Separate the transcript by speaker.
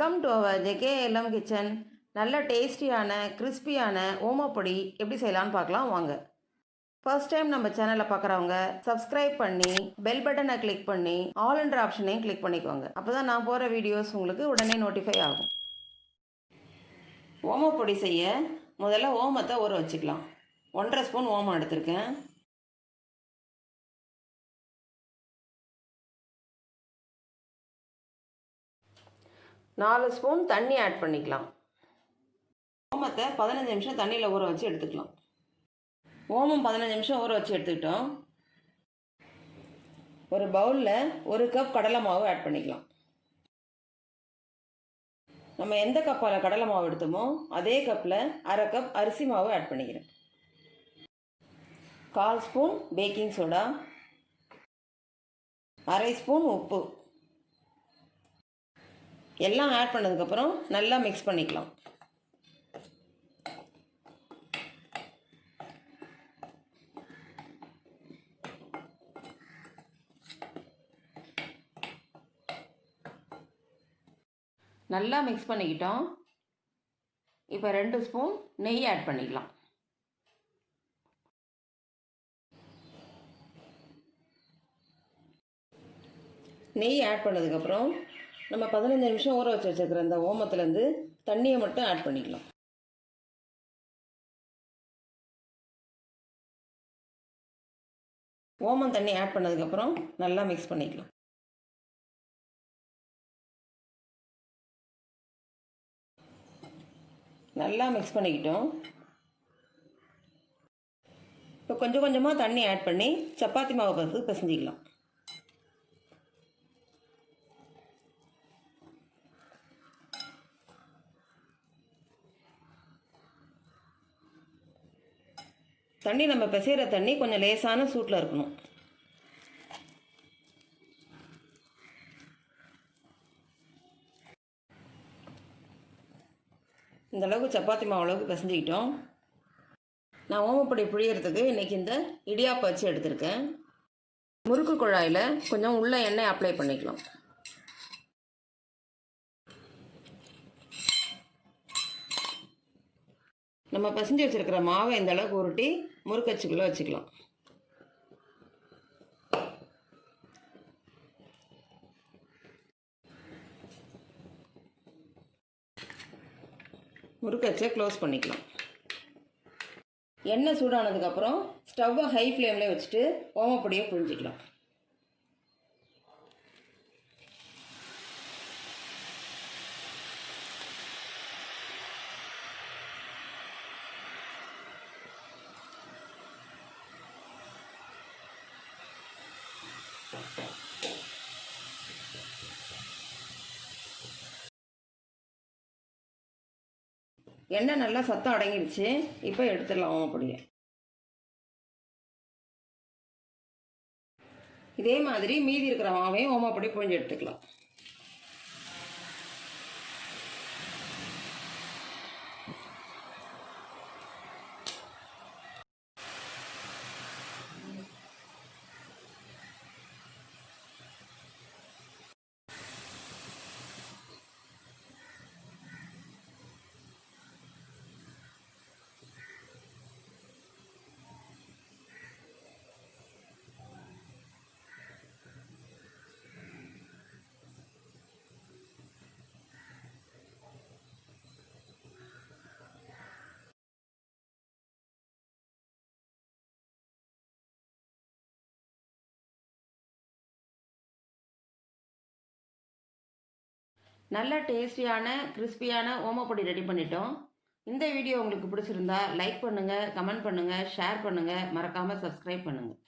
Speaker 1: Welcome to our JKLM kitchen. நல்ல டேஸ்டியான கிறிஸ்பியான ஓமப்பொடி எப்படி செய்யலான்னு பார்க்கலாம் வாங்க. ஃபர்ஸ்ட் டைம் நம்ம சேனலை பார்க்குறவங்க சப்ஸ்கிரைப் பண்ணி பெல் பட்டனை கிளிக் பண்ணி ஆல் என்ற ஆப்ஷனையும் கிளிக் பண்ணிக்கோங்க. அப்போ தான் நான் போகிற வீடியோஸ் உங்களுக்கு உடனே நோட்டிஃபை ஆகும். ஓமப்பொடி செய்ய முதல்ல ஓமத்தை ஊற வச்சுக்கலாம். 1.5 ஸ்பூன் ஓமம் எடுத்திருக்கேன். நாலு ஸ்பூன் தண்ணி ஆட் பண்ணிக்கலாம். ஓமத்தை 15 நிமிஷம் தண்ணியில் ஊற வச்சு எடுத்துக்கலாம். ஓமம் 15 நிமிஷம் ஊற வச்சு எடுத்துக்கிட்டோம். ஒரு பவுலில் 1 கப் கடலை மாவு ஆட் பண்ணிக்கலாம். நம்ம எந்த கப்பால் கடலை மாவு எடுத்தோமோ அதே கப்பில் 1/2 கப் அரிசி மாவு ஆட் பண்ணிக்கிறேன். 1/4 ஸ்பூன் பேக்கிங் சோடா, 1/2 ஸ்பூன் உப்பு எல்லாம் ஆட் பண்ணதுக்கப்புறம் நல்லா மிக்ஸ் பண்ணிக்கலாம். நல்லா மிக்ஸ் பண்ணிக்கிட்டோம். இப்போ 2 ஸ்பூன் நெய் ஆட் பண்ணிக்கலாம். நெய் ஆட் பண்ணதுக்கப்புறம் நம்ம 15 நிமிஷம் ஊற வச்சு வச்சுருக்கிற அந்த ஓமத்துலேருந்து தண்ணியை மட்டும் ஆட் பண்ணிக்கலாம். ஓமம் தண்ணி ஆட் பண்ணதுக்கப்புறம் நல்லா மிக்ஸ் பண்ணிக்கலாம். நல்லா மிக்ஸ் பண்ணிக்கிட்டோம். இப்போ கொஞ்சம் கொஞ்சமாக தண்ணி ஆட் பண்ணி சப்பாத்தி மாவு பதத்துக்கு பிசைஞ்சிக்கலாம். தண்ணி நம்ம பிசைகிற தண்ணி கொஞ்சம் லேசான சூட்டில் இருக்கணும். இந்த அளவுக்கு சப்பாத்தி மாவு அளவுக்கு பிசைஞ்சிக்கிட்டோம். நான் ஓமப்பொடி புழியறதுக்கு இன்றைக்கி இந்த இடியாப்பம் வச்சு எடுத்திருக்கேன். முறுக்கு குழாயில் கொஞ்சம் உள்ள எண்ணெய் அப்ளை பண்ணிக்கலாம். நம்ம பிசைஞ்சு வச்சுருக்கிற மாவை இந்த அளவுக்கு உருட்டி முறுக்கச்சுக்குள்ளே வச்சுக்கலாம். முறுக்கச்சை க்ளோஸ் பண்ணிக்கலாம். எண்ணெய் சூடானதுக்கப்புறம் ஸ்டவ்வை ஹை ஃப்ளேமில் வச்சுட்டு ஓமப்பொடியை புழிஞ்சிக்கலாம். எண்ணெய் நல்லா சத்தம் அடங்கிடுச்சு. இப்போ எடுத்துடலாம் ஓமப்பொடியை. இதே மாதிரி மீதி இருக்கிற மாவையும் ஓமப்பொடி புழிஞ்சு எடுத்துக்கலாம். நல்ல டேஸ்டியான கிறிஸ்பியான ஓமப்பொடி ரெடி பண்ணிட்டோம். இந்த வீடியோ உங்களுக்கு பிடிச்சிருந்தா லைக் பண்ணுங்கள், கமெண்ட் பண்ணுங்கள், ஷேர் பண்ணுங்கள், மறக்காமல் சப்ஸ்கிரைப் பண்ணுங்கள்.